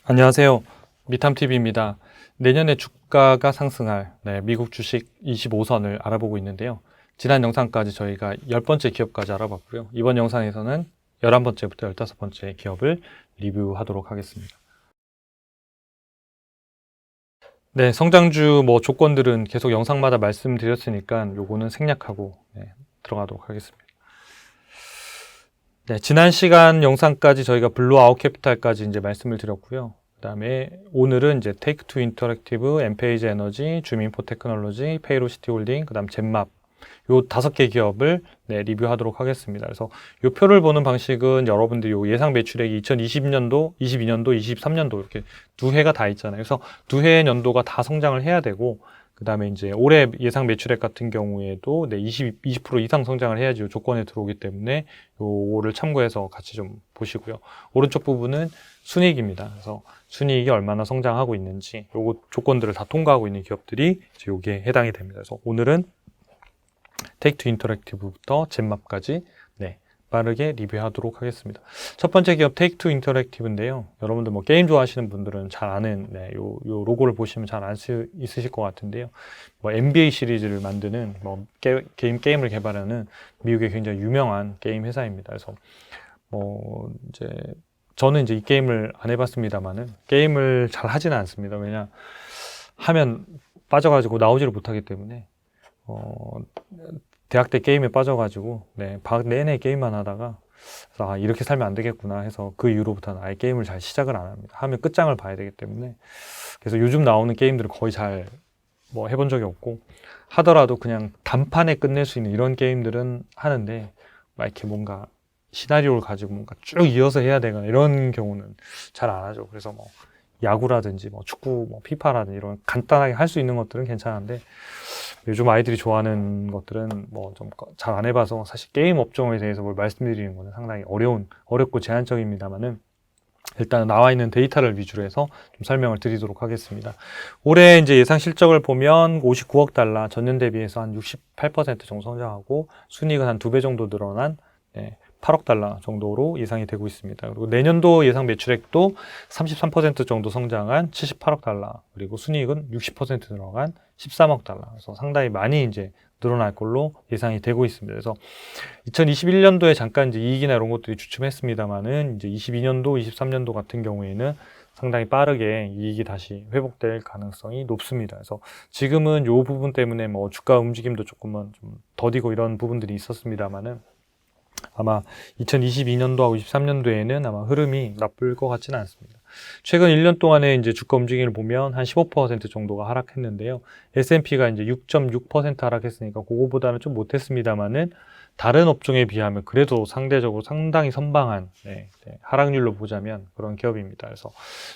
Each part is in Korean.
안녕하세요. 미탐TV입니다. 내년에 주가가 상승할 미국 주식 25선을 알아보고 있는데요. 지난 영상까지 저희가 10번째 기업까지 알아봤고요. 이번 영상에서는 11번째부터 15번째 기업을 리뷰하도록 하겠습니다. 네, 성장주 조건들은 계속 영상마다 말씀드렸으니까 요거는 생략하고 들어가도록 하겠습니다. 네, 지난 시간 영상까지 저희가 블루아웃 캐피탈까지 이제 말씀을 드렸고요. 그 다음에 오늘은 이제 테이크2 인터랙티브, 엔페이지 에너지, 주민포 테크놀로지, 페이로시티 홀딩, 그 다음 젠맙 요 5개 기업을 리뷰하도록 하겠습니다. 그래서 요 표를 보는 방식은 여러분들이 요 예상 매출액이 2020년도, 22년도, 23년도 이렇게 두 해가 다 있잖아요. 그래서 두 해의 연도가 다 성장을 해야 되고 그 다음에 이제 올해 예상 매출액 같은 경우에도 20% 이상 성장을 해야지 요 조건에 들어오기 때문에 요거를 참고해서 같이 좀 보시고요. 오른쪽 부분은 순이익입니다. 그래서 순이익이 얼마나 성장하고 있는지 요거 조건들을 다 통과하고 있는 기업들이 이제 요게 해당이 됩니다. 그래서 오늘은 테이크2 인터랙티브부터 젠맙까지 빠르게 리뷰하도록 하겠습니다. 첫 번째 기업 테이크2 인터랙티브인데요. 여러분들 게임 좋아하시는 분들은 잘 아는 요 로고를 보시면 잘 알 수 있으실 것 같은데요. NBA 시리즈를 만드는 게임을 개발하는 미국의 굉장히 유명한 게임 회사입니다. 그래서 이제 저는 이제 이 게임을 안 해봤습니다만은 게임을 잘 하지는 않습니다. 왜냐 하면 빠져가지고 나오지를 못하기 때문에 대학 때 게임에 빠져가지고 방학 내내 게임만 하다가 이렇게 살면 안 되겠구나 해서 그 이후로부터는 아예 게임을 잘 시작을 안 합니다. 하면 끝장을 봐야 되기 때문에. 그래서 요즘 나오는 게임들을 거의 잘 해본 적이 없고, 하더라도 그냥 단판에 끝낼 수 있는 이런 게임들은 하는데 이렇게 뭔가 시나리오를 가지고 뭔가 쭉 이어서 해야 되거나 이런 경우는 잘 안 하죠. 그래서 야구라든지 축구, 피파라든지 이런 간단하게 할 수 있는 것들은 괜찮은데, 요즘 아이들이 좋아하는 것들은 좀 잘 안 해봐서 사실 게임 업종에 대해서 뭘 말씀드리는 거는 상당히 어렵고 제한적입니다만은 일단 나와 있는 데이터를 위주로 해서 좀 설명을 드리도록 하겠습니다. 올해 이제 예상 실적을 보면 59억 달러, 전년 대비해서 한 68% 정도 성장하고 순이익은 한 2배 정도 늘어난 8억 달러 정도로 예상이 되고 있습니다. 그리고 내년도 예상 매출액도 33% 정도 성장한 78억 달러, 그리고 순이익은 60% 늘어간 13억 달러. 그래서 상당히 많이 이제 늘어날 걸로 예상이 되고 있습니다. 그래서 2021년도에 잠깐 이제 이익이나 이런 것들이 주춤했습니다만은 이제 22년도, 23년도 같은 경우에는 상당히 빠르게 이익이 다시 회복될 가능성이 높습니다. 그래서 지금은 이 부분 때문에 주가 움직임도 조금은 좀 더디고 이런 부분들이 있었습니다만은 아마 2022년도하고 23년도에는 아마 흐름이 나쁠 것 같지는 않습니다. 최근 1년 동안에 이제 주가 움직임을 보면 한 15% 정도가 하락했는데요. S&P가 이제 6.6% 하락했으니까 그거보다는 좀 못했습니다만은 다른 업종에 비하면 그래도 상대적으로 상당히 선방한 하락률로 보자면 그런 기업입니다. 그래서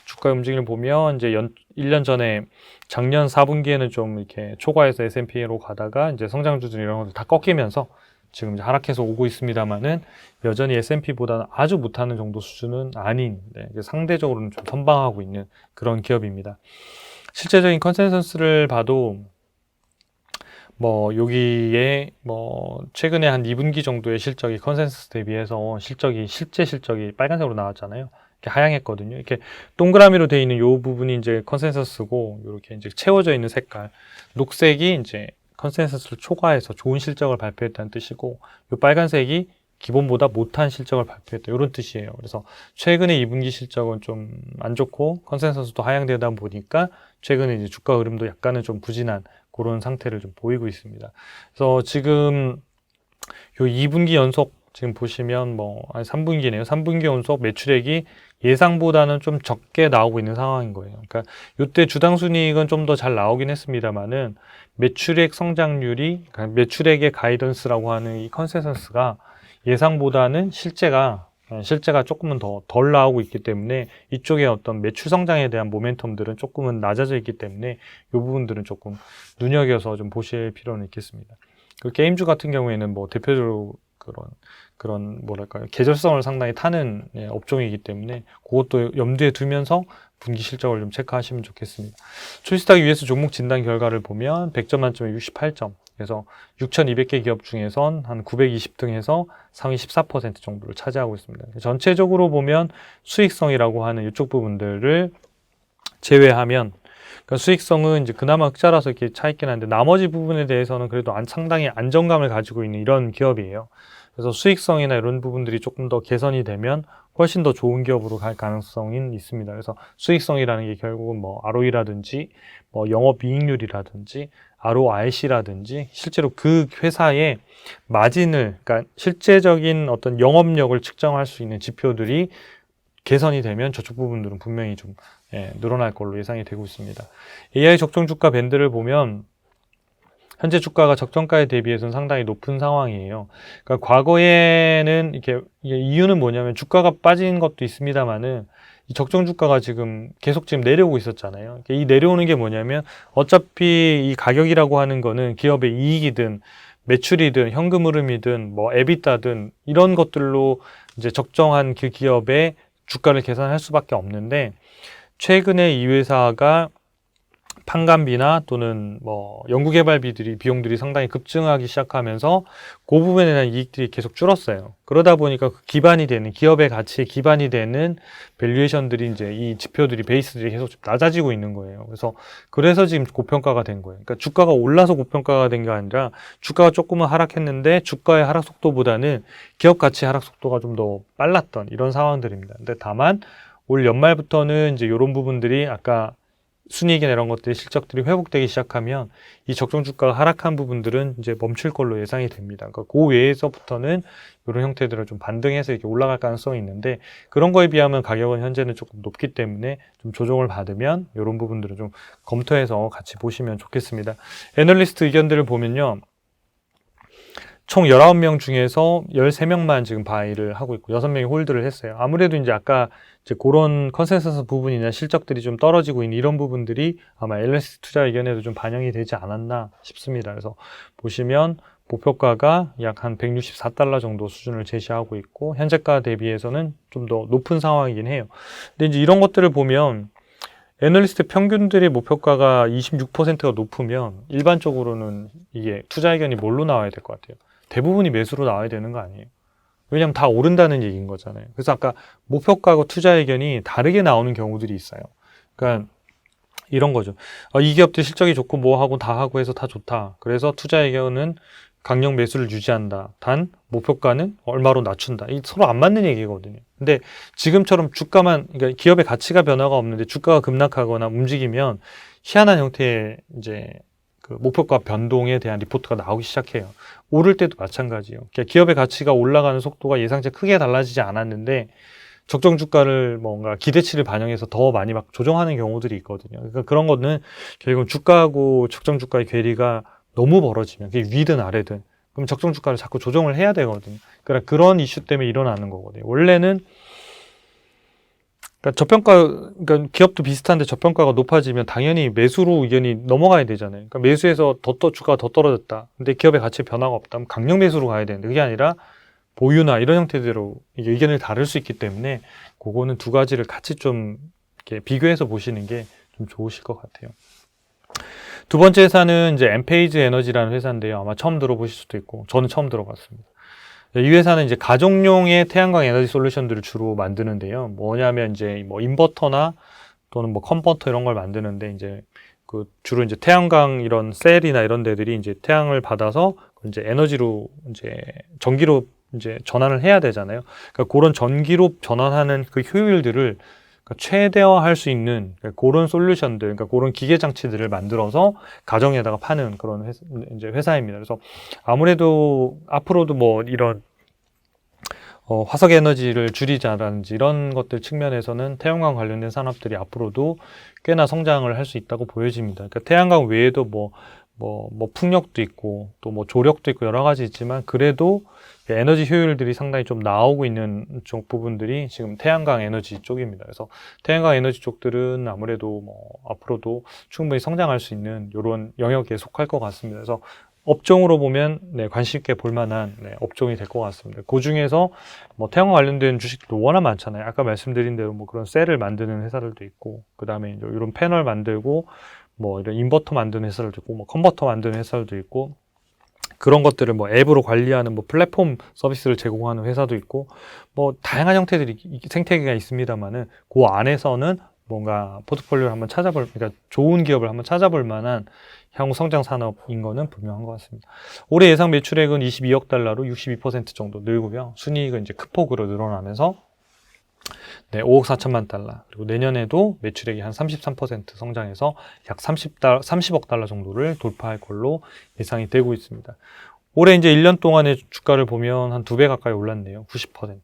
주가 움직임을 보면 이제 1년 전에 작년 4분기에는 좀 이렇게 초과해서 S&P로 가다가 이제 성장주들 이런 것들 다 꺾이면서 지금 이제 하락해서 오고 있습니다만은 여전히 S&P보다는 아주 못하는 정도 수준은 아닌 상대적으로는 좀 선방하고 있는 그런 기업입니다. 실제적인 컨센서스를 봐도 여기에 최근에 한 2분기 정도의 실적이 컨센서스 대비해서 실제 실적이 빨간색으로 나왔잖아요. 이렇게 하향했거든요. 이렇게 동그라미로 되어 있는 이 부분이 이제 컨센서스고, 이렇게 이제 채워져 있는 색깔, 녹색이 이제 컨센서스를 초과해서 좋은 실적을 발표했다는 뜻이고, 이 빨간색이 기본보다 못한 실적을 발표했다 이런 뜻이에요. 그래서 최근에 2분기 실적은 좀 안 좋고 컨센서스도 하향되다 보니까 최근에 이제 주가 흐름도 약간은 좀 부진한 그런 상태를 좀 보이고 있습니다. 그래서 지금 요 2분기 연속 지금 보시면 3분기네요. 3분기 연속 매출액이 예상보다는 좀 적게 나오고 있는 상황인 거예요. 그러니까 이때 주당 순이익은 좀 더 잘 나오긴 했습니다만은 매출액 성장률이, 그러니까 매출액의 가이던스라고 하는 이 컨센서스가 예상보다는 실제가 조금은 더 덜 나오고 있기 때문에 이쪽에 어떤 매출 성장에 대한 모멘텀들은 조금은 낮아져 있기 때문에 이 부분들은 조금 눈여겨서 좀 보실 필요는 있겠습니다. 그 게임주 같은 경우에는 대표적으로 그런 뭐랄까요, 계절성을 상당히 타는 업종이기 때문에 그것도 염두에 두면서 분기 실적을 좀 체크하시면 좋겠습니다. 초이스탁 US 종목 진단 결과를 보면 100점 만점에 68점. 그래서 6,200개 기업 중에선 한 920등에서 상위 14% 정도를 차지하고 있습니다. 전체적으로 보면 수익성이라고 하는 이쪽 부분들을 제외하면, 그러니까 수익성은 이제 그나마 흑자라서 이렇게 차 있긴 한데 나머지 부분에 대해서는 그래도 상당히 안정감을 가지고 있는 이런 기업이에요. 그래서 수익성이나 이런 부분들이 조금 더 개선이 되면 훨씬 더 좋은 기업으로 갈 가능성이 있습니다. 그래서 수익성이라는 게 결국은 뭐 ROE라든지 뭐 영업이익률이라든지 ROIC라든지 실제로 그 회사의 마진을, 그러니까 실제적인 어떤 영업력을 측정할 수 있는 지표들이 개선이 되면 저쪽 부분들은 분명히 좀 늘어날 걸로 예상이 되고 있습니다. AI 적정 주가 밴드를 보면 현재 주가가 적정가에 대비해서는 상당히 높은 상황이에요. 그러니까 과거에는 이렇게 이유는 뭐냐면 주가가 빠진 것도 있습니다만은 이 적정 주가가 계속 지금 내려오고 있었잖아요. 이 내려오는 게 뭐냐면 어차피 이 가격이라고 하는 거는 기업의 이익이든 매출이든 현금 흐름이든 뭐 에비타든 이런 것들로 이제 적정한 그 기업의 주가를 계산할 수밖에 없는데, 최근에 이 회사가 판관비나 또는 뭐 연구개발비들이 비용들이 상당히 급증하기 시작하면서 그 부분에 대한 이익들이 계속 줄었어요. 그러다 보니까 그 기반이 되는, 기업의 가치에 기반이 되는 밸류에이션들이 이제 이 지표들이, 베이스들이 계속 좀 낮아지고 있는 거예요. 그래서 지금 고평가가 된 거예요. 그러니까 주가가 올라서 고평가가 된 게 아니라 주가가 조금은 하락했는데 주가의 하락 속도보다는 기업 가치 하락 속도가 좀 더 빨랐던 이런 상황들입니다. 근데 다만 올 연말부터는 이제 이런 부분들이 아까 순이익이나 이런 것들이, 실적들이 회복되기 시작하면 이 적정 주가가 하락한 부분들은 이제 멈출 걸로 예상이 됩니다. 그러니까 그 외에서부터는 이런 형태들을 좀 반등해서 이렇게 올라갈 가능성이 있는데, 그런 거에 비하면 가격은 현재는 조금 높기 때문에 좀 조정을 받으면 이런 부분들을 좀 검토해서 같이 보시면 좋겠습니다. 애널리스트 의견들을 보면요, 총 19명 중에서 13명만 지금 바이를 하고 있고 6명이 홀드를 했어요. 아무래도 이제 아까 이제 그런 컨센서스 부분이나 실적들이 좀 떨어지고 있는 이런 부분들이 아마 LS 투자 의견에도 좀 반영이 되지 않았나 싶습니다. 그래서 보시면 목표가가 약 한 164달러 정도 수준을 제시하고 있고 현재가 대비해서는 좀 더 높은 상황이긴 해요. 근데 이제 이런 것들을 보면 애널리스트 평균들의 목표가가 26%가 높으면 일반적으로는 이게 투자 의견이 뭘로 나와야 될 것 같아요? 대부분이 매수로 나와야 되는 거 아니에요? 왜냐면 다 오른다는 얘기인 거잖아요. 그래서 아까 목표가하고 투자 의견이 다르게 나오는 경우들이 있어요. 그러니까 이런 거죠. 이 기업들 실적이 좋고 뭐 하고 다 하고 해서 다 좋다. 그래서 투자 의견은 강력 매수를 유지한다. 단 목표가는 얼마로 낮춘다. 이 서로 안 맞는 얘기거든요. 근데 지금처럼 주가만, 그러니까 기업의 가치가 변화가 없는데 주가가 급락하거나 움직이면 희한한 형태의 이제 그 목표가 변동에 대한 리포트가 나오기 시작해요. 오를 때도 마찬가지예요. 그러니까 기업의 가치가 올라가는 속도가 예상치 크게 달라지지 않았는데 적정 주가를 뭔가 기대치를 반영해서 더 많이 막 조정하는 경우들이 있거든요. 그러니까 그런 거는 결국은 주가하고 적정 주가의 괴리가 너무 벌어지면, 그게 위든 아래든, 그럼 적정 주가를 자꾸 조정을 해야 되거든요. 그러니까 그런 이슈 때문에 일어나는 거거든요. 원래는 그러니까 기업도 비슷한데 저평가가 높아지면 당연히 매수로 의견이 넘어가야 되잖아요. 그러니까 매수해서 주가가 더 떨어졌다. 근데 기업의 가치에 변화가 없다면 강력 매수로 가야 되는데 그게 아니라 보유나 이런 형태대로 이게 의견을 다를 수 있기 때문에 그거는 두 가지를 같이 좀 이렇게 비교해서 보시는 게 좀 좋으실 것 같아요. 두 번째 회사는 이제 엠페이즈 에너지라는 회사인데요. 아마 처음 들어보실 수도 있고 저는 처음 들어봤습니다. 이 회사는 이제 가정용의 태양광 에너지 솔루션들을 주로 만드는데요. 뭐냐면 이제 뭐 인버터나 또는 뭐 컨버터 이런 걸 만드는데, 이제 그 주로 이제 태양광 이런 셀이나 이런 데들이 이제 태양을 받아서 이제 에너지로 이제 전기로 이제 전환을 해야 되잖아요. 그러니까 그런 전기로 전환하는 그 효율들을 최대화할 수 있는 그런 솔루션들, 그러니까 그런 기계 장치들을 만들어서 가정에다가 파는 그런 이제 회사입니다. 그래서 아무래도 앞으로도 뭐 이런 화석 에너지를 줄이자라든지 이런 것들 측면에서는 태양광 관련된 산업들이 앞으로도 꽤나 성장을 할 수 있다고 보여집니다. 그러니까 태양광 외에도 뭐 풍력도 있고 또 뭐 조력도 있고 여러 가지 있지만, 그래도 에너지 효율들이 상당히 좀 나오고 있는 쪽 부분들이 지금 태양광 에너지 쪽입니다. 그래서 태양광 에너지 쪽들은 아무래도 뭐 앞으로도 충분히 성장할 수 있는 이런 영역에 속할 것 같습니다. 그래서 업종으로 보면 네, 관심 있게 볼 만한 네, 업종이 될 것 같습니다. 그 중에서 뭐 태양광 관련된 주식도 워낙 많잖아요. 아까 말씀드린 대로 뭐 그런 셀을 만드는 회사들도 있고, 그 다음에 이제 이런 패널 만들고, 뭐 이런 인버터 만드는 회사들도 있고, 뭐 컨버터 만드는 회사들도 있고, 그런 것들을 뭐 앱으로 관리하는 뭐 플랫폼 서비스를 제공하는 회사도 있고, 뭐 다양한 형태들이 생태계가 있습니다만은 그 안에서는 뭔가 포트폴리오를 한번 그러니까 좋은 기업을 한번 찾아볼 만한 향후 성장 산업인 거는 분명한 것 같습니다. 올해 예상 매출액은 22억 달러로 62% 정도 늘고요. 순이익은 이제 큰 폭으로 늘어나면서 네, 5억 4천만 달러. 그리고 내년에도 매출액이 한 33% 성장해서 약 30억 달러 정도를 돌파할 걸로 예상이 되고 있습니다. 올해 이제 1년 동안의 주가를 보면 한 2배 가까이 올랐네요. 90%.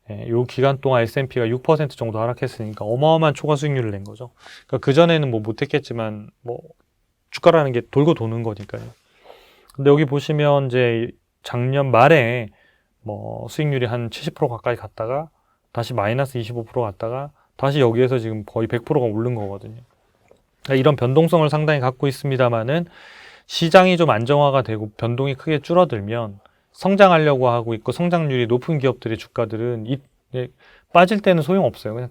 이 기간 동안 S&P가 6% 정도 하락했으니까 어마어마한 초과 수익률을 낸 거죠. 그러니까 그전에는 뭐 못했겠지만, 뭐, 주가라는 게 돌고 도는 거니까요. 근데 여기 보시면 이제 작년 말에 뭐 수익률이 한 70% 가까이 갔다가 다시 마이너스 25% 갔다가 다시 여기에서 지금 거의 100%가 오른 거거든요. 그러니까 이런 변동성을 상당히 갖고 있습니다만은 시장이 좀 안정화가 되고 변동이 크게 줄어들면 성장하려고 하고 있고 성장률이 높은 기업들의 주가들은 빠질 때는 소용없어요. 그냥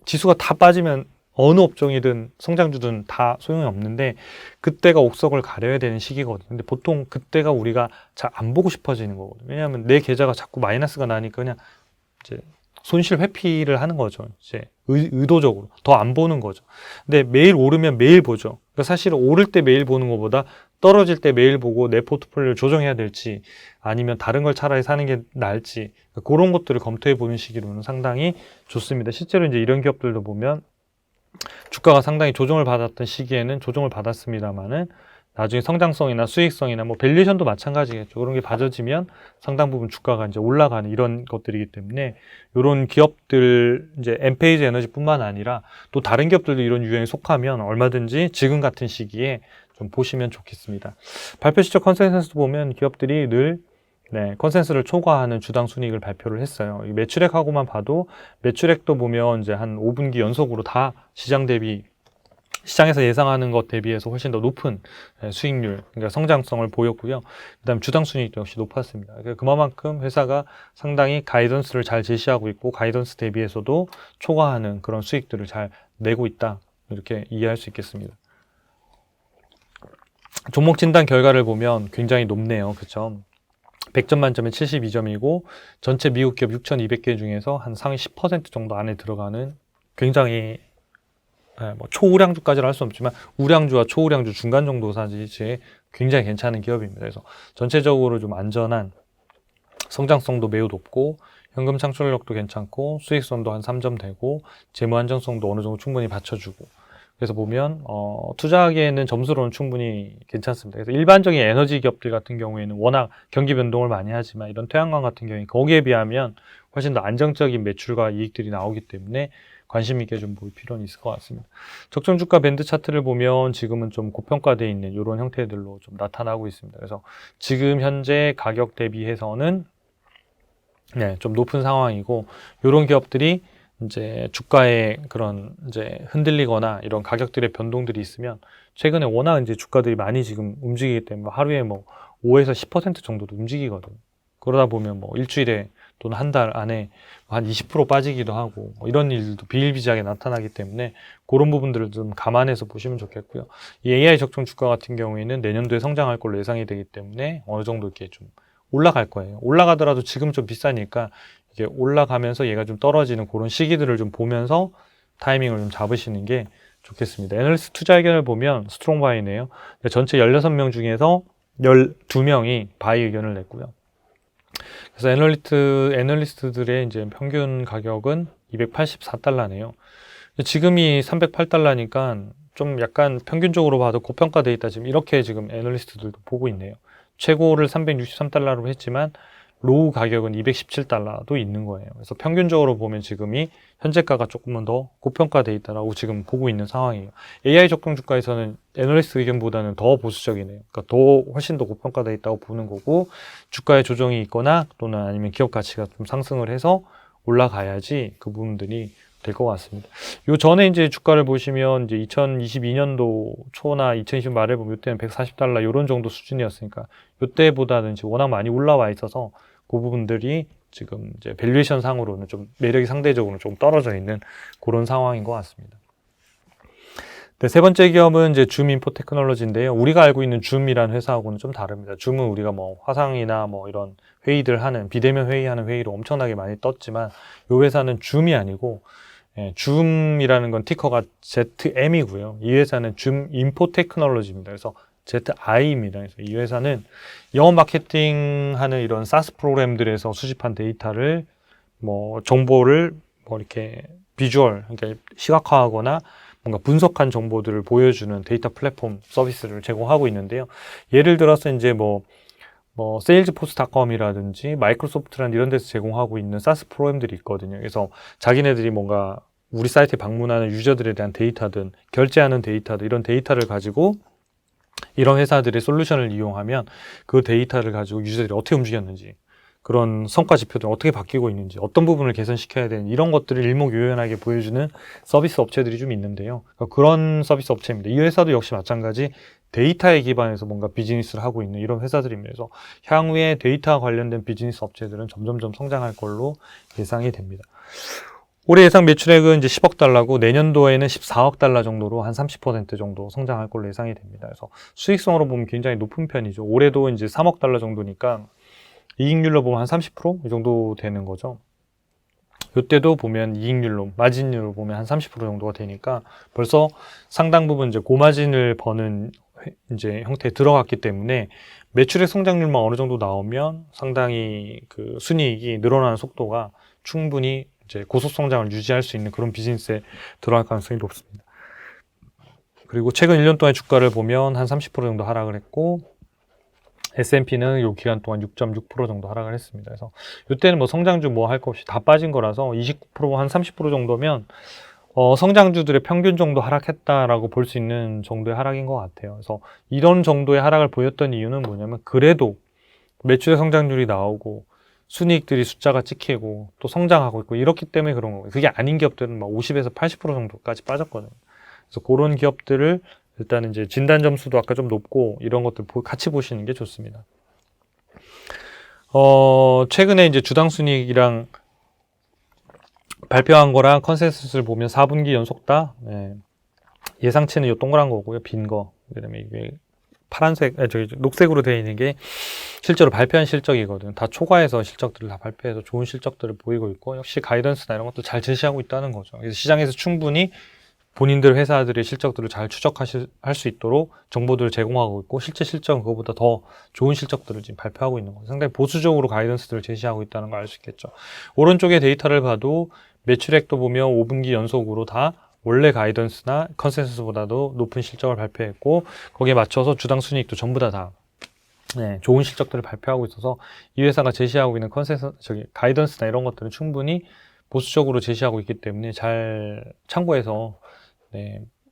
지수가 다 빠지면 어느 업종이든 성장주든 다 소용이 없는데 그때가 옥석을 가려야 되는 시기거든요. 근데 보통 그때가 우리가 잘 안 보고 싶어지는 거거든요. 왜냐하면 내 계좌가 자꾸 마이너스가 나니까 그냥 이제 손실 회피를 하는 거죠. 이제 의도적으로 더 안 보는 거죠. 근데 매일 오르면 매일 보죠. 그러니까 사실은 오를 때 매일 보는 것보다 떨어질 때 매일 보고 내 포트폴리오를 조정해야 될지 아니면 다른 걸 차라리 사는 게 나을지 그런 것들을 검토해 보는 시기로는 상당히 좋습니다. 실제로 이제 이런 기업들도 보면 주가가 상당히 조정을 받았던 시기에는 조정을 받았습니다만은 나중에 성장성이나 수익성이나 뭐 밸류에이션도 마찬가지겠죠. 그런 게 봐져지면 상당 부분 주가가 이제 올라가는 이런 것들이기 때문에 이런 기업들 이제 엔페이즈 에너지뿐만 아니라 또 다른 기업들도 이런 유형에 속하면 얼마든지 지금 같은 시기에 좀 보시면 좋겠습니다. 발표 시적 컨센서스 보면 기업들이 늘 컨센서스를 초과하는 주당 순이익을 발표를 했어요. 매출액하고만 봐도 매출액도 보면 이제 한 5분기 연속으로 다 시장에서 예상하는 것 대비해서 훨씬 더 높은 수익률, 그러니까 성장성을 보였고요. 그다음 주당 순이익도 역시 높았습니다. 그만큼 회사가 상당히 가이던스를 잘 제시하고 있고 가이던스 대비해서도 초과하는 그런 수익들을 잘 내고 있다. 이렇게 이해할 수 있겠습니다. 종목 진단 결과를 보면 굉장히 높네요. 그렇죠? 100점 만점에 72점이고 전체 미국 기업 6,200개 중에서 한 상위 10% 정도 안에 들어가는 굉장히 뭐 초우량주까지는 할 수 없지만 우량주와 초우량주 중간 정도 사이즈의 굉장히 괜찮은 기업입니다. 그래서 전체적으로 좀 안전한 성장성도 매우 높고 현금 창출력도 괜찮고 수익성도 한 3점 되고 재무 안정성도 어느 정도 충분히 받쳐주고 그래서 보면 투자하기에는 점수로는 충분히 괜찮습니다. 그래서 일반적인 에너지 기업들 같은 경우에는 워낙 경기 변동을 많이 하지만 이런 태양광 같은 경우에 거기에 비하면 훨씬 더 안정적인 매출과 이익들이 나오기 때문에 관심 있게 좀 볼 필요는 있을 것 같습니다. 적정 주가 밴드 차트를 보면 지금은 좀 고평가되어 있는 이런 형태들로 좀 나타나고 있습니다. 그래서 지금 현재 가격 대비해서는 좀 높은 상황이고 이런 기업들이 이제 주가에 그런 이제 흔들리거나 이런 가격들의 변동들이 있으면 최근에 워낙 이제 주가들이 많이 지금 움직이기 때문에 하루에 뭐 5에서 10% 정도도 움직이거든요. 그러다 보면 뭐 일주일에 또는 한 달 안에 한 20% 빠지기도 하고 뭐 이런 일도 비일비재하게 나타나기 때문에 그런 부분들을 좀 감안해서 보시면 좋겠고요. 이 AI 적정 주가 같은 경우에는 내년도에 성장할 걸로 예상이 되기 때문에 어느 정도 이렇게 좀 올라갈 거예요. 올라가더라도 지금 좀 비싸니까 이게 올라가면서 얘가 좀 떨어지는 그런 시기들을 좀 보면서 타이밍을 좀 잡으시는 게 좋겠습니다. 애널리스트 투자 의견을 보면 스트롱 바이네요. 전체 16명 중에서 12명이 바이 의견을 냈고요. 그래서 애널리스트들의 이제 평균 가격은 284달러네요. 지금이 308달러니까 좀 약간 평균적으로 봐도 고평가되어 있다. 지금 이렇게 지금 애널리스트들도 보고 있네요. 최고를 363달러로 했지만 로우 가격은 217달러도 있는 거예요. 그래서 평균적으로 보면 지금이 현재가가 조금은 더 고평가되어 있다라고 지금 보고 있는 상황이에요. AI 적정 주가에서는 애널리스트 의견보다는 더 보수적이네요. 그러니까 훨씬 더 고평가되어 있다고 보는 거고 주가의 조정이 있거나 또는 아니면 기업 가치가 좀 상승을 해서 올라가야지 그 부분들이 될 것 같습니다. 요 전에 이제 주가를 보시면 이제 2022년도 초나 2020 말에 보면 이때는 $140 이런 정도 수준이었으니까 이때보다는 지금 워낙 많이 올라와 있어서 그 부분들이 지금 이제 밸류에이션 상으로는 좀 매력이 상대적으로 좀 떨어져 있는 그런 상황인 것 같습니다. 네, 세 번째 기업은 이제 줌 인포 테크놀로지인데요. 우리가 알고 있는 줌이라는 회사하고는 좀 다릅니다. 줌은 우리가 뭐 화상이나 뭐 이런 회의들 하는 비대면 회의하는 회의로 엄청나게 많이 떴지만 이 회사는 줌이 아니고 줌이라는 건 티커가 ZM이고요. 이 회사는 줌 인포 테크놀로지입니다. 그래서 ZI입니다. 그래서 이 회사는 영업 마케팅 하는 이런 사스 프로그램들에서 수집한 데이터를 뭐 정보를 뭐 이렇게 비주얼, 그러니까 시각화하거나 뭔가 분석한 정보들을 보여주는 데이터 플랫폼 서비스를 제공하고 있는데요. 예를 들어서 이제 뭐 세일즈포스닷컴이라든지 마이크로소프트라는 이런 데서 제공하고 있는 사스 프로그램들이 있거든요. 그래서 자기네들이 뭔가 우리 사이트에 방문하는 유저들에 대한 데이터든 결제하는 데이터든 이런 데이터를 가지고 이런 회사들의 솔루션을 이용하면 그 데이터를 가지고 유저들이 어떻게 움직였는지 그런 성과 지표들이 어떻게 바뀌고 있는지 어떤 부분을 개선시켜야 되는지 이런 것들을 일목요연하게 보여주는 서비스 업체들이 좀 있는데요. 그런 서비스 업체입니다. 이 회사도 역시 마찬가지 데이터에 기반해서 뭔가 비즈니스를 하고 있는 이런 회사들입니다. 그래서 향후에 데이터와 관련된 비즈니스 업체들은 점점점 성장할 걸로 예상이 됩니다. 올해 예상 매출액은 이제 10억 달러고 내년도에는 14억 달러 정도로 한 30% 정도 성장할 걸로 예상이 됩니다. 그래서 수익성으로 보면 굉장히 높은 편이죠. 올해도 이제 3억 달러 정도니까 이익률로 보면 한 30%? 이 정도 되는 거죠. 이때도 보면 이익률로, 마진율로 보면 한 30% 정도가 되니까 벌써 상당 부분 이제 고마진을 버는 이제 형태에 들어갔기 때문에 매출의 성장률만 어느 정도 나오면 상당히 그 순이익이 늘어나는 속도가 충분히 이제 고속 성장을 유지할 수 있는 그런 비즈니스에 들어갈 가능성이 높습니다. 그리고 최근 1년 동안 주가를 보면 한 30% 정도 하락을 했고 S&P는 이 기간 동안 6.6% 정도 하락을 했습니다. 그래서 이때는 뭐 성장주 뭐 할 것 없이 다 빠진 거라서 29% 한 30% 정도면 성장주들의 평균 정도 하락했다라고 볼 수 있는 정도의 하락인 것 같아요. 그래서 이런 정도의 하락을 보였던 이유는 뭐냐면 그래도 매출의 성장률이 나오고 순이익들이 숫자가 찍히고 또 성장하고 있고 이렇기 때문에 그런 거예요. 그게 아닌 기업들은 막 50에서 80% 정도까지 빠졌거든요. 그래서 그런 기업들을 일단 이제 진단 점수도 아까 좀 높고 이런 것들 같이 보시는 게 좋습니다. 최근에 이제 주당 순이익이랑 발표한 거랑 컨센서스를 보면 4분기 연속 다 예상치는 이 동그란 거고요. 빈 거. 그다음에 이게 파란색, 녹색으로 되어 있는 게 실제로 발표한 실적이거든요. 다 초과해서 실적들을 다 발표해서 좋은 실적들을 보이고 있고 역시 가이던스나 이런 것도 잘 제시하고 있다는 거죠. 그래서 시장에서 충분히 본인들 회사들의 실적들을 잘 추적할 수 있도록 정보들을 제공하고 있고 실제 실적은 그거보다 더 좋은 실적들을 지금 발표하고 있는 거죠. 상당히 보수적으로 가이던스들을 제시하고 있다는 걸 알 수 있겠죠. 오른쪽에 데이터를 봐도 매출액도 보면 5분기 연속으로 다 원래 가이던스나 컨센서스보다도 높은 실적을 발표했고 거기에 맞춰서 주당 순이익도 전부 다 좋은 실적들을 발표하고 있어서 이 회사가 제시하고 있는 가이던스나 이런 것들은 충분히 보수적으로 제시하고 있기 때문에 잘 참고해서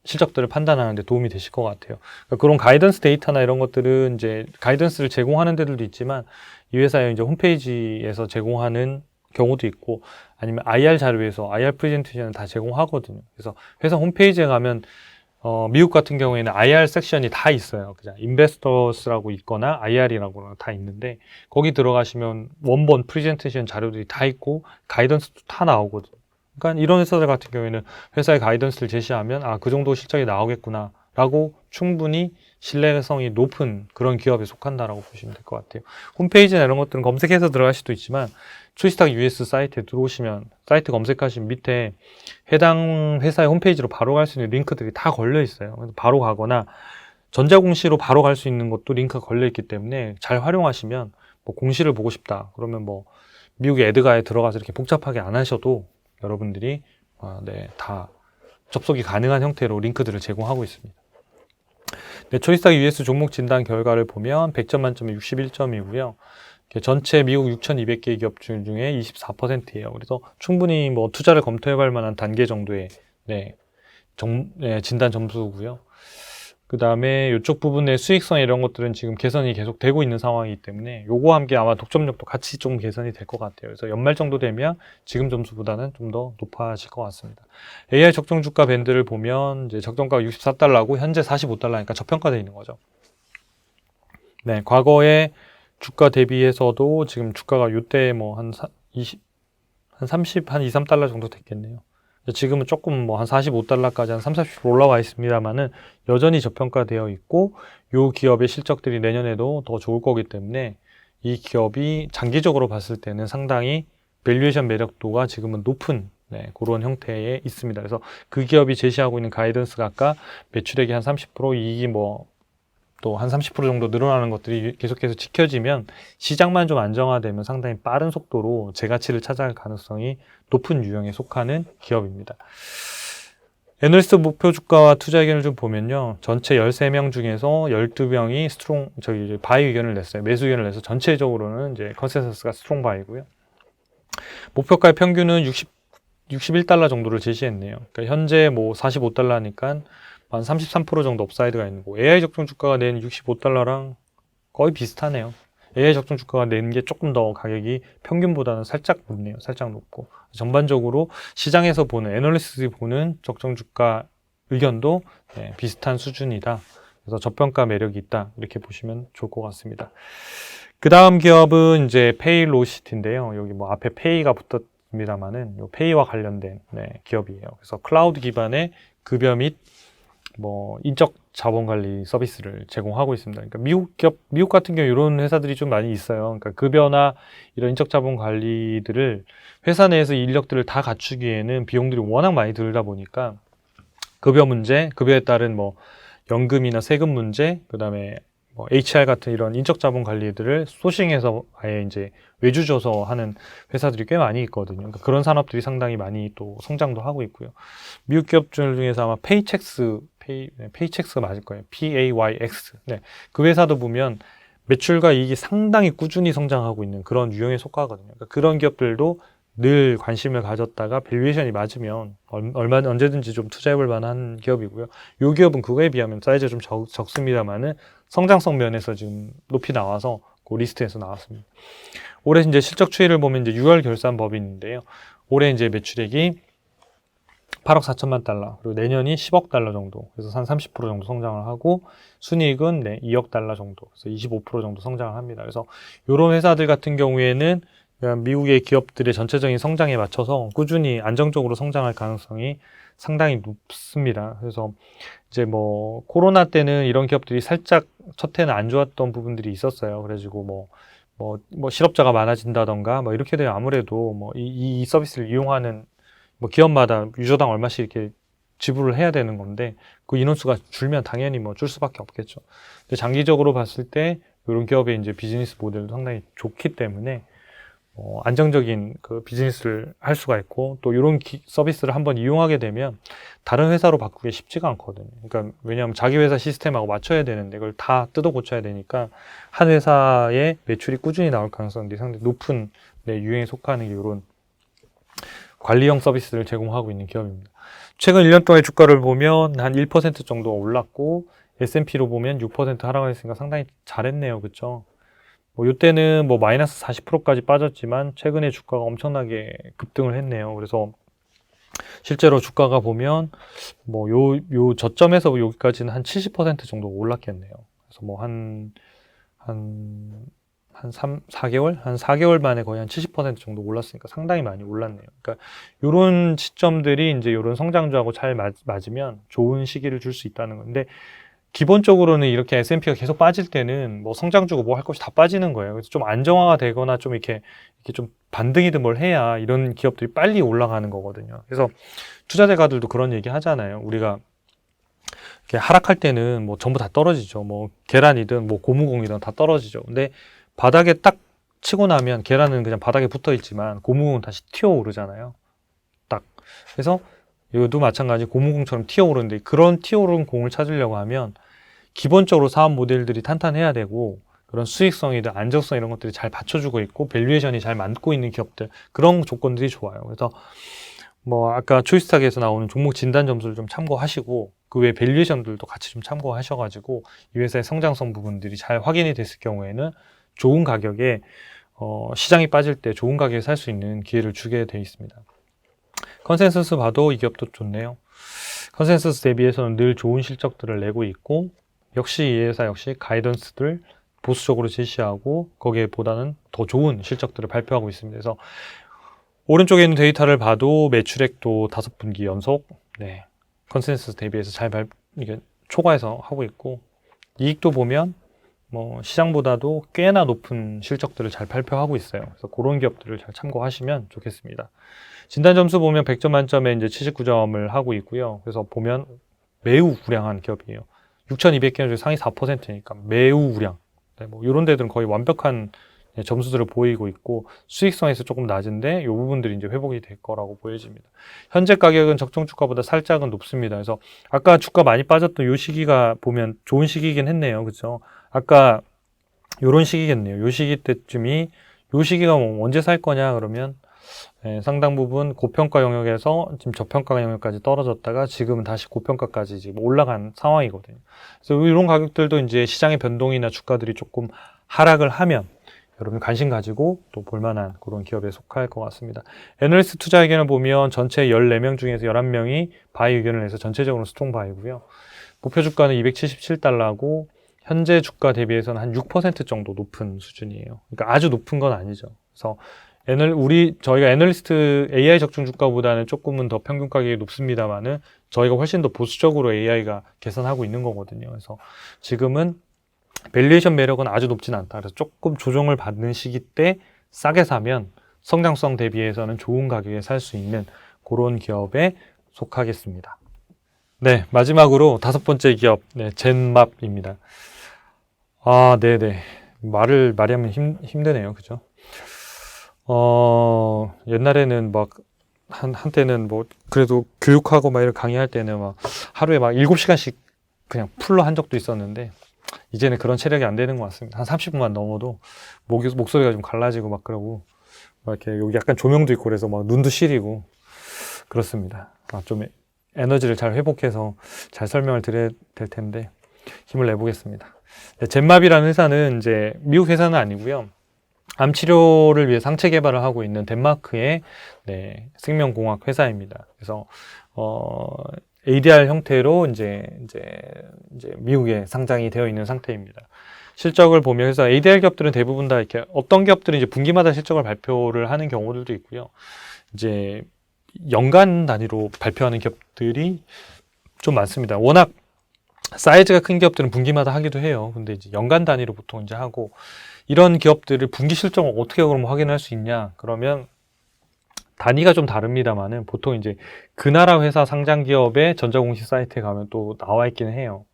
실적들을 판단하는 데 도움이 되실 것 같아요. 그러니까 그런 가이던스 데이터나 이런 것들은 이제 가이던스를 제공하는 데들도 있지만 이 회사의 이제 홈페이지에서 제공하는 경우도 있고 아니면 IR 자료에서 IR 프레젠테이션을 다 제공하거든요. 그래서 회사 홈페이지에 가면 미국 같은 경우에는 IR 섹션이 다 있어요. 그냥 인베스터스라고 있거나 IR이라고 다 있는데 거기 들어가시면 원본 프레젠테이션 자료들이 다 있고 가이던스도 다 나오거든요. 그러니까 이런 회사들 같은 경우에는 회사의 가이던스를 제시하면 그 정도 실적이 나오겠구나 라고 충분히 신뢰성이 높은 그런 기업에 속한다라고 보시면 될 것 같아요. 홈페이지나 이런 것들은 검색해서 들어갈 수도 있지만 초이스탁 US 사이트에 들어오시면 사이트 검색하시면 밑에 해당 회사의 홈페이지로 바로 갈 수 있는 링크들이 다 걸려 있어요. 그래서 바로 가거나 전자공시로 바로 갈 수 있는 것도 링크가 걸려 있기 때문에 잘 활용하시면 뭐 공시를 보고 싶다 그러면 뭐 미국의 에드가에 들어가서 이렇게 복잡하게 안 하셔도 여러분들이 다 접속이 가능한 형태로 링크들을 제공하고 있습니다. 초이스탁 US 종목 진단 결과를 보면 100점 만점에 61점이고요. 전체 미국 6,200개 기업 중에 24%예요. 그래서 충분히 뭐 투자를 검토해볼 만한 단계 정도의 진단 점수고요. 그 다음에 이쪽 부분의 수익성 이런 것들은 지금 개선이 계속 되고 있는 상황이기 때문에 요거와 함께 아마 독점력도 같이 좀 개선이 될 것 같아요. 그래서 연말 정도 되면 지금 점수보다는 좀 더 높아질 것 같습니다. AI 적정 주가 밴드를 보면 이제 적정가가 64달러고 현재 45달러니까 저평가되어 있는 거죠. 네, 과거에 주가 대비해서도 지금 주가가 요때 뭐 한 30, 한 2, 3달러 정도 됐겠네요. 지금은 조금 뭐 한 45달러까지 한 3, 40% 올라와 있습니다만은 여전히 저평가되어 있고 요 기업의 실적들이 내년에도 더 좋을 거기 때문에 이 기업이 장기적으로 봤을 때는 상당히 밸류에이션 매력도가 지금은 높은 그런 형태에 있습니다. 그래서 그 기업이 제시하고 있는 가이던스가 아까 매출액이 한 30%, 이익이 뭐 또 한 30% 정도 늘어나는 것들이 계속해서 지켜지면 시장만 좀 안정화되면 상당히 빠른 속도로 재가치를 찾아갈 가능성이 높은 유형에 속하는 기업입니다. 애널리스트 목표 주가와 투자 의견을 좀 보면요. 전체 13명 중에서 12명이 바이 의견을 냈어요. 매수 의견을 내서 전체적으로는 이제 컨센서스가 스트롱 바이고요. 목표가의 평균은 61달러 정도를 제시했네요. 그러니까 현재 뭐 45달러니까 한 33% 정도 업사이드가 있는 거고, AI 적정 주가가 낸 65달러랑 거의 비슷하네요. AI 적정 주가가 낸 게 조금 더 가격이 평균보다는 살짝 높네요. 살짝 높고. 전반적으로 시장에서 보는, 애널리스트들이 보는 적정 주가 의견도 비슷한 수준이다. 그래서 저평가 매력이 있다. 이렇게 보시면 좋을 것 같습니다. 그 다음 기업은 이제 페이로시티인데요. 여기 뭐 앞에 페이가 붙었습니다만은 요 페이와 관련된 기업이에요. 그래서 클라우드 기반의 급여 및 뭐 인적 자본 관리 서비스를 제공하고 있습니다. 그러니까 미국 같은 경우 이런 회사들이 좀 많이 있어요. 그러니까 급여나 이런 인적 자본 관리들을 회사 내에서 인력들을 다 갖추기에는 비용들이 워낙 많이 들다 보니까 급여 문제, 급여에 따른 뭐 연금이나 세금 문제, 그다음에 뭐 HR 같은 이런 인적 자본 관리들을 소싱해서 아예 이제 외주 줘서 하는 회사들이 꽤 많이 있거든요. 그러니까 그런 산업들이 상당히 많이 또 성장도 하고 있고요. 미국 기업들 중에서 아마 페이첵스가 맞을 거예요. PAYX. 네. 그 회사도 보면 매출과 이익이 상당히 꾸준히 성장하고 있는 그런 유형에 속하거든요. 그러니까 그런 기업들도 늘 관심을 가졌다가 밸류에이션이 맞으면 언제든지 좀 투자해볼 만한 기업이고요. 이 기업은 그거에 비하면 사이즈가 좀 적습니다만은 성장성 면에서 지금 높이 나와서 그 리스트에서 나왔습니다. 올해 이제 실적 추이를 보면 이제 6월 결산 법인인데요. 올해 이제 매출액이 8억 4천만 달러, 그리고 내년이 10억 달러 정도, 그래서 한 30% 정도 성장을 하고, 순이익은 2억 달러 정도, 그래서 25% 정도 성장을 합니다. 그래서 이런 회사들 같은 경우에는 미국의 기업들의 전체적인 성장에 맞춰서 꾸준히 안정적으로 성장할 가능성이 상당히 높습니다. 그래서 이제 뭐 코로나 때는 이런 기업들이 살짝 첫 해는 안 좋았던 부분들이 있었어요. 그래가지고 뭐 실업자가 많아진다던가 뭐 이렇게 되면 아무래도 뭐 이 서비스를 이용하는 뭐 기업마다 유저당 얼마씩 이렇게 지불을 해야 되는 건데 그 인원수가 줄면 당연히 뭐 줄 수밖에 없겠죠. 근데 장기적으로 봤을 때 이런 기업의 이제 비즈니스 모델도 상당히 좋기 때문에 안정적인 그 비즈니스를 할 수가 있고 또 이런 서비스를 한번 이용하게 되면 다른 회사로 바꾸기 쉽지가 않거든요. 그러니까 왜냐하면 자기 회사 시스템하고 맞춰야 되는데 그걸 다 뜯어 고쳐야 되니까 한 회사의 매출이 꾸준히 나올 가능성이 상당히 높은 유형에 속하는 게 이런 관리형 서비스를 제공하고 있는 기업입니다. 최근 1년 동안의 주가를 보면 한 1% 정도 올랐고 S&P로 보면 6% 하락했으니까 상당히 잘했네요. 그렇죠? 뭐 이때는 뭐 마이너스 40%까지 빠졌지만 최근에 주가가 엄청나게 급등을 했네요. 그래서 실제로 주가가 보면 뭐 요 저점에서 여기까지는 한 70% 정도 올랐겠네요. 그래서 뭐 한 4개월? 한 4개월 만에 거의 한 70% 정도 올랐으니까 상당히 많이 올랐네요. 그러니까 요런 시점들이 이제 요런 성장주하고 잘 맞으면 좋은 시기를 줄 수 있다는 건데 기본적으로는 이렇게 S&P가 계속 빠질 때는 뭐 성장주고 뭐 할 것이 다 빠지는 거예요. 그래서 좀 안정화가 되거나 좀 이렇게 좀 반등이든 뭘 해야 이런 기업들이 빨리 올라가는 거거든요. 그래서 투자자가들도 그런 얘기 하잖아요. 우리가 이렇게 하락할 때는 뭐 전부 다 떨어지죠. 뭐 계란이든 뭐 고무공이든 다 떨어지죠. 근데 바닥에 딱 치고 나면 계란은 그냥 바닥에 붙어 있지만 고무공은 다시 튀어오르잖아요. 딱. 그래서 이것도 마찬가지 고무공처럼 튀어오르는데 그런 튀어오른 공을 찾으려고 하면 기본적으로 사업 모델들이 탄탄해야 되고 그런 수익성이든 안정성 이런 것들이 잘 받쳐주고 있고 밸류에이션이 잘 맞고 있는 기업들 그런 조건들이 좋아요. 그래서 뭐 아까 초이스탁에서 나오는 종목 진단 점수를 좀 참고하시고 그 외 밸류에이션들도 같이 좀 참고하셔가지고 이 회사의 성장성 부분들이 잘 확인이 됐을 경우에는 좋은 가격에 시장이 빠질 때 좋은 가격에 살 수 있는 기회를 주게 되어 있습니다. 컨센서스 봐도 이 기업도 좋네요. 컨센서스 대비해서는 늘 좋은 실적들을 내고 있고 역시 이 회사 역시 가이던스들 보수적으로 제시하고 거기에 보다는 더 좋은 실적들을 발표하고 있습니다. 그래서 오른쪽에 있는 데이터를 봐도 매출액도 5분기 연속 컨센서스 대비해서 잘 이게 초과해서 하고 있고 이익도 보면 뭐 시장보다도 꽤나 높은 실적들을 잘 발표하고 있어요. 그래서 그런 기업들을 잘 참고하시면 좋겠습니다. 진단 점수 보면 100점 만점에 이제 79점을 하고 있고요. 그래서 보면 매우 우량한 기업이에요. 6,200개 중 상위 4%니까 매우 우량. 뭐 이런 데들은 거의 완벽한 점수들을 보이고 있고 수익성에서 조금 낮은데 이 부분들이 이제 회복이 될 거라고 보여집니다. 현재 가격은 적정 주가보다 살짝은 높습니다. 그래서 아까 주가 많이 빠졌던 이 시기가 보면 좋은 시기이긴 했네요. 그렇죠? 아까 요런 시기겠네요. 요 시기 때쯤이 요 시기가 뭐 언제 살 거냐 그러면 상당 부분 고평가 영역에서 지금 저평가 영역까지 떨어졌다가 지금은 다시 고평가까지 지금 올라간 상황이거든요. 그래서 이런 가격들도 이제 시장의 변동이나 주가들이 조금 하락을 하면 여러분 관심 가지고 또 볼만한 그런 기업에 속할 것 같습니다. 애널리스트 투자 의견을 보면 전체 14명 중에서 11명이 바이 의견을 내서 전체적으로 스트롱 바이고요. 목표 주가는 277달러고 현재 주가 대비해서는 한 6% 정도 높은 수준이에요. 그러니까 아주 높은 건 아니죠. 그래서 저희가 애널리스트 AI 적중 주가보다는 조금은 더 평균 가격이 높습니다만은 저희가 훨씬 더 보수적으로 AI가 계산하고 있는 거거든요. 그래서 지금은 밸류에이션 매력은 아주 높진 않다. 그래서 조금 조정을 받는 시기 때 싸게 사면 성장성 대비해서는 좋은 가격에 살 수 있는 그런 기업에 속하겠습니다. 네, 마지막으로 5번째 기업, 젠맙입니다. 네네. 말이 하면 힘드네요. 그죠? 옛날에는 막, 한때는 뭐, 그래도 교육하고 막 이런 강의할 때는 막, 하루에 막 7시간씩 그냥 풀로 한 적도 있었는데, 이제는 그런 체력이 안 되는 것 같습니다. 한 30분만 넘어도 목소리가 좀 갈라지고 막 그러고, 막 이렇게 여기 약간 조명도 있고 그래서 막 눈도 시리고, 그렇습니다. 좀 에너지를 잘 회복해서 잘 설명을 드려야 될 텐데, 힘을 내보겠습니다. 젠맙이라는 회사는 이제 미국 회사는 아니고요. 암 치료를 위해 상체 개발을 하고 있는 덴마크의 생명공학 회사입니다. 그래서 ADR 형태로 이제 미국에 상장이 되어 있는 상태입니다. 실적을 보면 그래서 ADR 기업들은 대부분 다 이렇게 어떤 기업들은 이제 분기마다 실적을 발표를 하는 경우들도 있고요. 이제 연간 단위로 발표하는 기업들이 좀 많습니다. 워낙 사이즈가 큰 기업들은 분기마다 하기도 해요. 근데 이제 연간 단위로 보통 이제 하고 이런 기업들을 분기 실적을 어떻게 그럼 확인할 수 있냐? 그러면 단위가 좀 다릅니다만은 보통 이제 그 나라 회사 상장 기업의 전자공시 사이트에 가면 또 나와 있기는 해요.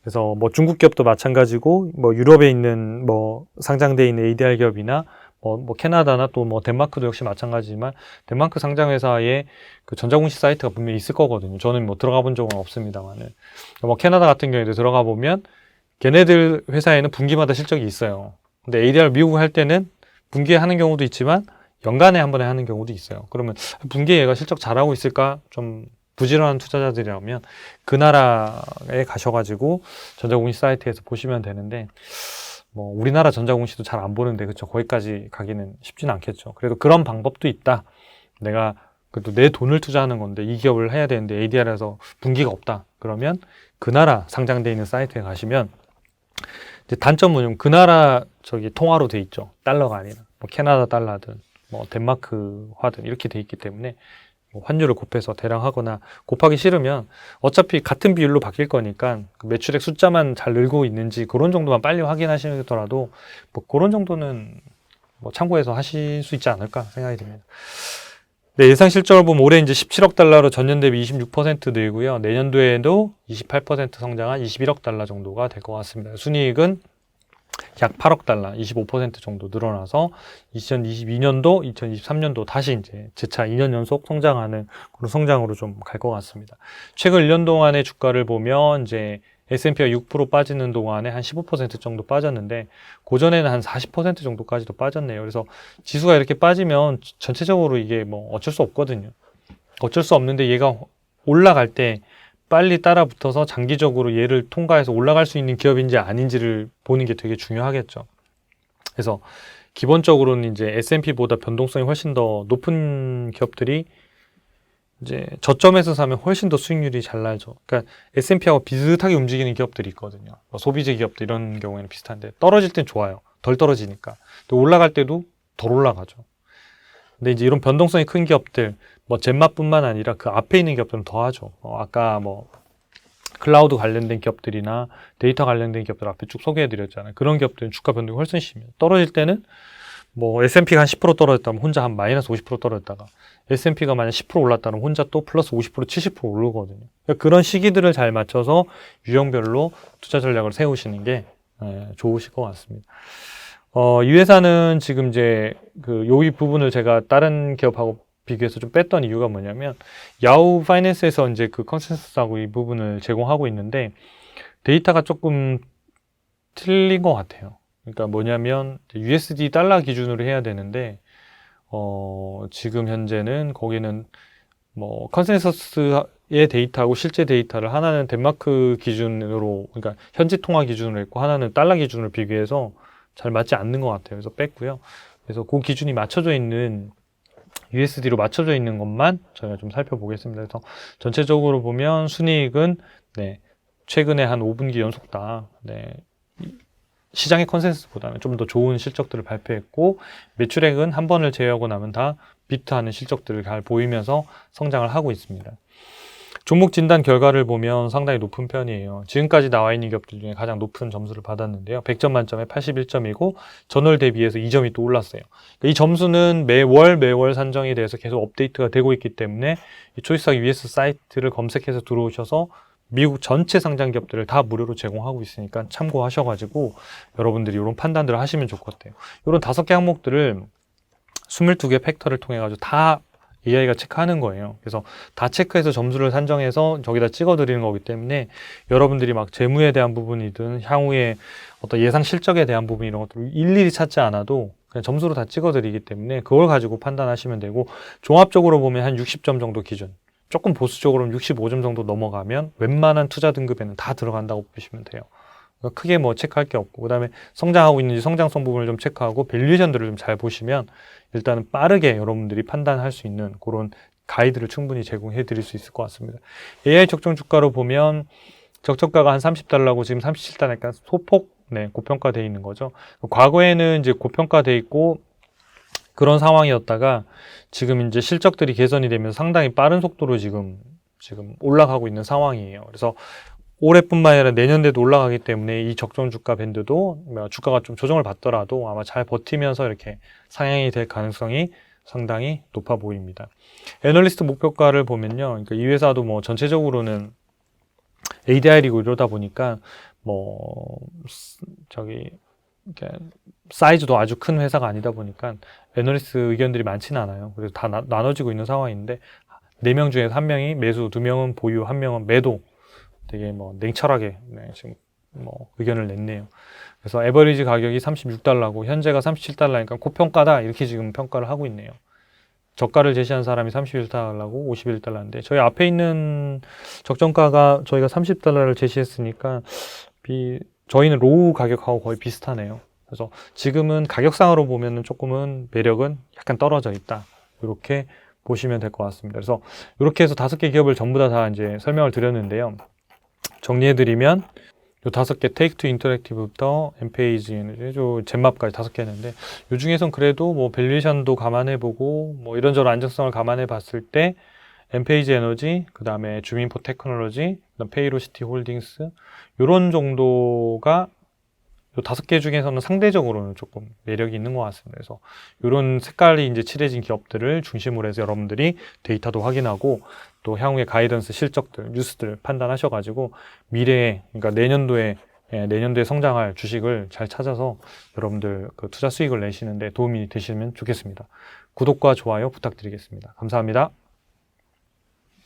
그래서 뭐 중국 기업도 마찬가지고 뭐 유럽에 있는 뭐 상장돼 있는 ADR 기업이나 뭐 캐나다나 또 뭐 덴마크도 역시 마찬가지지만 덴마크 상장 회사의 그 전자공시 사이트가 분명히 있을 거거든요. 저는 뭐 들어가 본 적은 없습니다만은 뭐 캐나다 같은 경우에도 들어가 보면 걔네들 회사에는 분기마다 실적이 있어요. 근데 ADR 미국 할 때는 분기에 하는 경우도 있지만 연간에 한 번에 하는 경우도 있어요. 그러면 분기에 얘가 실적 잘하고 있을까? 좀 부지런한 투자자들이라면 그 나라에 가셔가지고 전자공시 사이트에서 보시면 되는데 뭐 우리나라 전자공시도 잘 안 보는데 그쵸 거기까지 가기는 쉽지는 않겠죠. 그래도 그런 방법도 있다. 내가 그래도 내 돈을 투자하는 건데 이 기업을 해야 되는데 ADR에서 분기가 없다. 그러면 그 나라 상장돼 있는 사이트에 가시면 이제 단점은 그 나라 통화로 돼 있죠. 달러가 아니라 뭐 캐나다 달러든 뭐 덴마크화든 이렇게 돼 있기 때문에 뭐 환율을 곱해서 대량 하거나 곱하기 싫으면 어차피 같은 비율로 바뀔 거니까 그 매출액 숫자만 잘 늘고 있는지 그런 정도만 빨리 확인하시더라도 뭐 그런 정도는 뭐 참고해서 하실 수 있지 않을까 생각이 듭니다. 네, 예상 실적을 보면 올해 이제 17억 달러로 전년 대비 26% 늘고요. 내년도에도 28% 성장한 21억 달러 정도가 될 것 같습니다. 순이익은 약 8억 달러, 25% 정도 늘어나서 2022년도, 2023년도 다시 이제 재차 2년 연속 성장하는 그런 성장으로 좀 갈 것 같습니다. 최근 1년 동안의 주가를 보면 이제 S&P가 6% 빠지는 동안에 한 15% 정도 빠졌는데 고전에는 한 40% 정도까지도 빠졌네요. 그래서 지수가 이렇게 빠지면 전체적으로 이게 뭐 어쩔 수 없거든요. 어쩔 수 없는데 얘가 올라갈 때 빨리 따라붙어서 장기적으로 얘를 통과해서 올라갈 수 있는 기업인지 아닌지를 보는 게 되게 중요하겠죠. 그래서 기본적으로는 이제 S&P보다 변동성이 훨씬 더 높은 기업들이 이제 저점에서 사면 훨씬 더 수익률이 잘 나죠. 그러니까 S&P하고 비슷하게 움직이는 기업들이 있거든요. 소비재 기업들 이런 경우에는 비슷한데 떨어질 땐 좋아요. 덜 떨어지니까. 또 올라갈 때도 덜 올라가죠. 근데 이제 이런 변동성이 큰 기업들, 뭐 젠마뿐만 아니라 그 앞에 있는 기업들은 더 하죠. 아까 뭐 클라우드 관련된 기업들이나 데이터 관련된 기업들 앞에 쭉 소개해드렸잖아요. 그런 기업들은 주가 변동이 훨씬 심해요. 떨어질 때는 뭐 S&P가 한 10% 떨어졌다면 혼자 한 마이너스 50% 떨어졌다가 S&P가 만약 10% 올랐다면 혼자 또 플러스 50% 70% 오르거든요. 그러니까 그런 시기들을 잘 맞춰서 유형별로 투자 전략을 세우시는 게 좋으실 것 같습니다. 이 회사는 지금 이제 요 부분을 제가 다른 기업하고 비교해서 좀 뺐던 이유가 뭐냐면 야후 파이낸스에서 이제 그 컨센서스하고 이 부분을 제공하고 있는데 데이터가 조금 틀린 것 같아요. 그러니까 뭐냐면 USD 달러 기준으로 해야 되는데 지금 현재는 거기는 뭐 컨센서스의 데이터하고 실제 데이터를 하나는 덴마크 기준으로 그러니까 현지 통화 기준으로 했고 하나는 달러 기준으로 비교해서 잘 맞지 않는 것 같아요. 그래서 뺐고요. 그래서 그 기준이 맞춰져 있는 USD로 맞춰져 있는 것만 저희가 좀 살펴보겠습니다. 그래서 전체적으로 보면 순이익은 최근에 한 5분기 연속다 시장의 컨센서스보다는 좀 더 좋은 실적들을 발표했고 매출액은 한 번을 제외하고 나면 다 비트하는 실적들을 잘 보이면서 성장을 하고 있습니다. 종목 진단 결과를 보면 상당히 높은 편이에요. 지금까지 나와 있는 기업들 중에 가장 높은 점수를 받았는데요. 100점 만점에 81점이고 전월 대비해서 2점이 또 올랐어요. 이 점수는 매월 산정에 대해서 계속 업데이트가 되고 있기 때문에 이 초이스학 US 사이트를 검색해서 들어오셔서 미국 전체 상장 기업들을 다 무료로 제공하고 있으니까 참고하셔가지고 여러분들이 이런 판단들을 하시면 좋을 것 같아요. 이런 5개 항목들을 22개 팩터를 통해 가지고 다 AI가 체크하는 거예요. 그래서 다 체크해서 점수를 산정해서 저기다 찍어드리는 거기 때문에 여러분들이 막 재무에 대한 부분이든 향후에 어떤 예상 실적에 대한 부분 이런 것들을 일일이 찾지 않아도 그냥 점수로 다 찍어드리기 때문에 그걸 가지고 판단하시면 되고 종합적으로 보면 한 60점 정도 기준 조금 보수적으로는 65점 정도 넘어가면 웬만한 투자 등급에는 다 들어간다고 보시면 돼요. 그러니까 크게 뭐 체크할 게 없고 그 다음에 성장하고 있는지 성장성 부분을 좀 체크하고 밸류에이션들을 좀 잘 보시면 일단은 빠르게 여러분들이 판단할 수 있는 그런 가이드를 충분히 제공해 드릴 수 있을 것 같습니다. AI 적정 주가로 보면 적정가가 한 30달러고 지금 37달러니까 소폭 고평가되어 있는 거죠. 과거에는 이제 고평가되어 있고 그런 상황이었다가 지금 이제 실적들이 개선이 되면서 상당히 빠른 속도로 지금 올라가고 있는 상황이에요. 그래서 올해뿐만 아니라 내년에도 올라가기 때문에 이 적정 주가 밴드도 주가가 좀 조정을 받더라도 아마 잘 버티면서 이렇게 상향이 될 가능성이 상당히 높아 보입니다. 애널리스트 목표가를 보면요. 그러니까 이 회사도 뭐 전체적으로는 ADR이고 이러다 보니까 사이즈도 아주 큰 회사가 아니다 보니까 애널리스트 의견들이 많지는 않아요. 그래서 다 나눠지고 있는 상황인데 4명 중에서 1명이 매수, 2명은 보유, 1명은 매도 되게 냉철하게 지금 의견을 냈네요. 그래서 에버리지 가격이 36달러고 현재가 37달러니까 고평가다 이렇게 지금 평가를 하고 있네요. 저가를 제시한 사람이 31달러고 51달러인데 저희 앞에 있는 적정가가 저희가 30달러를 제시했으니까 저희는 로우 가격하고 거의 비슷하네요. 그래서 지금은 가격상으로 보면은 조금은 매력은 약간 떨어져 있다. 이렇게 보시면 될 것 같습니다. 그래서 이렇게 해서 5개 기업을 전부 다 이제 설명을 드렸는데요. 정리해드리면 요 5개 테이크2 인터랙티브부터 엠페이지, 젠마까지 5개 했는데 요 중에선 그래도 뭐 밸류에이션도 감안해보고 뭐 이런저런 안정성을 감안해봤을 때 엠페이지 에너지, 그 다음에 주민포 테크놀로지, 그다음 페이로시티 홀딩스 요런 정도가 요 5개 중에서는 상대적으로는 조금 매력이 있는 것 같습니다. 그래서 이런 색깔이 이제 칠해진 기업들을 중심으로 해서 여러분들이 데이터도 확인하고 또 향후의 가이던스 실적들, 뉴스들 판단하셔가지고 미래에, 그러니까 내년도에 성장할 주식을 잘 찾아서 여러분들 그 투자 수익을 내시는데 도움이 되시면 좋겠습니다. 구독과 좋아요 부탁드리겠습니다. 감사합니다.